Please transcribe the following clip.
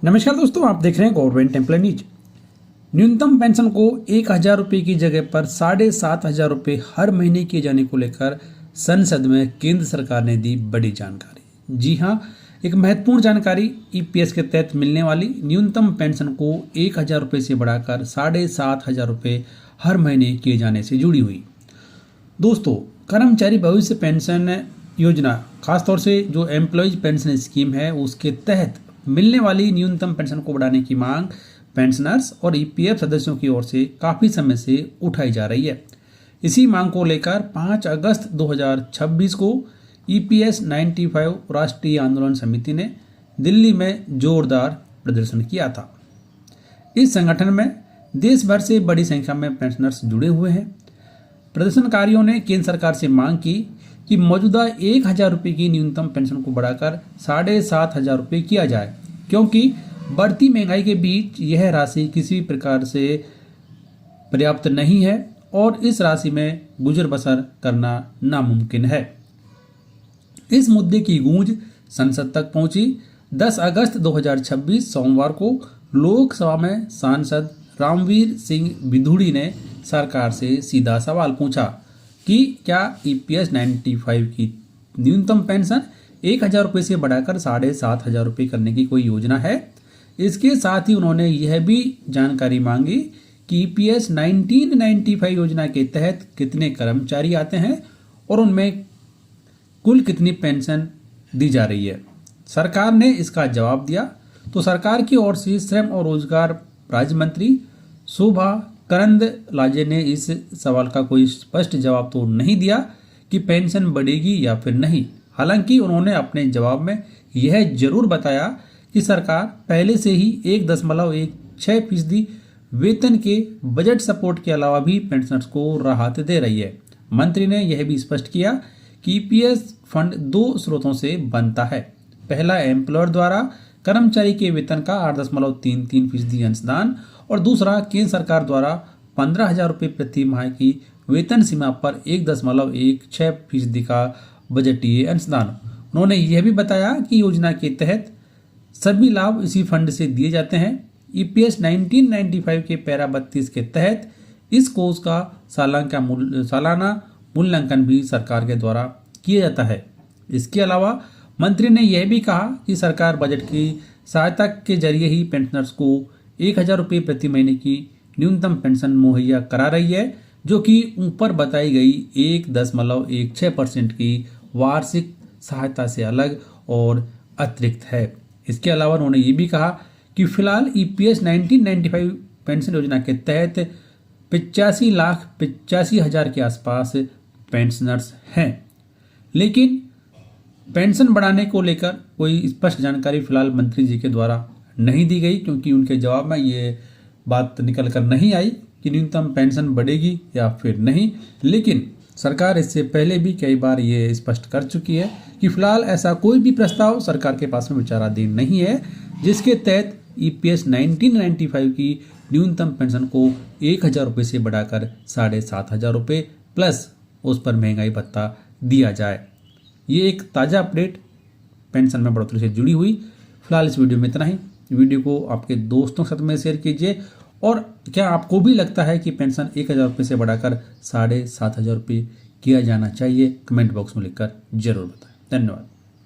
नमस्कार दोस्तों, आप देख रहे हैं गवर्नमेंट एम्प्लॉय न्यूज। न्यूनतम पेंशन को 1,000 रुपये की जगह पर 7,500 रुपये हर महीने किए जाने को लेकर संसद में केंद्र सरकार ने दी बड़ी जानकारी। जी हां, एक महत्वपूर्ण जानकारी। ईपीएस के तहत मिलने वाली न्यूनतम पेंशन को 1,000 रुपये से बढ़ाकर 7,500 रुपये हर महीने किए जाने से जुड़ी हुई। दोस्तों, कर्मचारी भविष्य पेंशन योजना, खासतौर से जो एम्प्लॉयज पेंशन स्कीम है, उसके तहत मिलने वाली न्यूनतम पेंशन को बढ़ाने की मांग पेंशनर्स और ईपीएफ सदस्यों की ओर से काफी समय से उठाई जा रही है। इसी मांग को लेकर 5 अगस्त 2026 को ईपीएस 95 राष्ट्रीय आंदोलन समिति ने दिल्ली में जोरदार प्रदर्शन किया था। इस संगठन में देश भर से बड़ी संख्या में पेंशनर्स जुड़े हुए हैं। प्रदर्शनकारियों ने केंद्र सरकार से मांग की कि मौजूदा 1,000 रुपये की न्यूनतम पेंशन को बढ़ाकर 7,500 रुपये किया जाए, क्योंकि बढ़ती महंगाई के बीच यह राशि किसी प्रकार से पर्याप्त नहीं है और इस राशि में गुजर बसर करना नामुमकिन है। इस मुद्दे की गूंज संसद तक पहुंची। 10 अगस्त 2026 सोमवार को लोकसभा में सांसद रामवीर सिंह बिधूड़ी ने सरकार से सीधा सवाल पूछा कि क्या ईपीएस 95 की न्यूनतम पेंशन 1,000 रुपये से बढ़ाकर 7,500 रुपये करने की कोई योजना है। इसके साथ ही उन्होंने यह भी जानकारी मांगी कि ईपीएस 1995 योजना के तहत कितने कर्मचारी आते हैं और उनमें कुल कितनी पेंशन दी जा रही है। सरकार ने इसका जवाब दिया तो सरकार की ओर से श्रम और रोजगार राज्य मंत्री शोभा करंदलाजे ने इस सवाल का कोई स्पष्ट जवाब तो नहीं दिया कि पेंशन बढ़ेगी या फिर नहीं। हालांकि उन्होंने अपने जवाब में यह जरूर बताया कि सरकार पहले से ही 1.16% वेतन के बजट सपोर्ट के अलावा भी पेंशनर्स को राहत दे रही है। मंत्री ने यह भी स्पष्ट किया कि ईपीएस फंड 2 स्रोतों से बनता है। पहला, एम्प्लॉयर द्वारा कर्मचारी के वेतन का 8.33% अंशदान और दूसरा, केंद्र सरकार द्वारा 15,000 रुपये प्रति माह की वेतन सीमा पर 1.16% का बजटीय अंशदान। उन्होंने यह भी बताया कि योजना के तहत सभी लाभ इसी फंड से दिए जाते हैं। ईपीएस 1995 के पैरा 32 के तहत इस कोर्स का सालाना मूल्यांकन भी सरकार के द्वारा किया जाता है। इसके अलावा मंत्री ने यह भी कहा कि सरकार बजट की सहायता के जरिए ही पेंशनर्स को 1,000 रुपये प्रति महीने की न्यूनतम पेंशन मुहैया करा रही है, जो कि ऊपर बताई गई 1.16% की वार्षिक सहायता से अलग और अतिरिक्त है। इसके अलावा उन्होंने ये भी कहा कि फिलहाल ईपीएस 1995 पेंशन योजना के तहत 85,85,000 के आसपास पेंशनर्स हैं, लेकिन पेंशन बढ़ाने को लेकर कोई स्पष्ट जानकारी फिलहाल मंत्री जी के द्वारा नहीं दी गई, क्योंकि उनके जवाब में ये बात निकल कर नहीं आई कि न्यूनतम पेंशन बढ़ेगी या फिर नहीं। लेकिन सरकार इससे पहले भी कई बार ये स्पष्ट कर चुकी है कि फिलहाल ऐसा कोई भी प्रस्ताव सरकार के पास में विचाराधीन नहीं है जिसके तहत ईपीएस 1995 की न्यूनतम पेंशन को 1,000 रुपये से बढ़ाकर 7,500 रुपये प्लस उस पर महंगाई भत्ता दिया जाए। ये एक ताज़ा अपडेट पेंशन में बढ़ोतरी से जुड़ी हुई। फिलहाल इस वीडियो में इतना ही। वीडियो को आपके दोस्तों के साथ में शेयर कीजिए। और क्या आपको भी लगता है कि पेंशन 1,000 रुपये से बढ़ाकर 7,500 रुपये किया जाना चाहिए? कमेंट बॉक्स में लिखकर जरूर बताएं। धन्यवाद।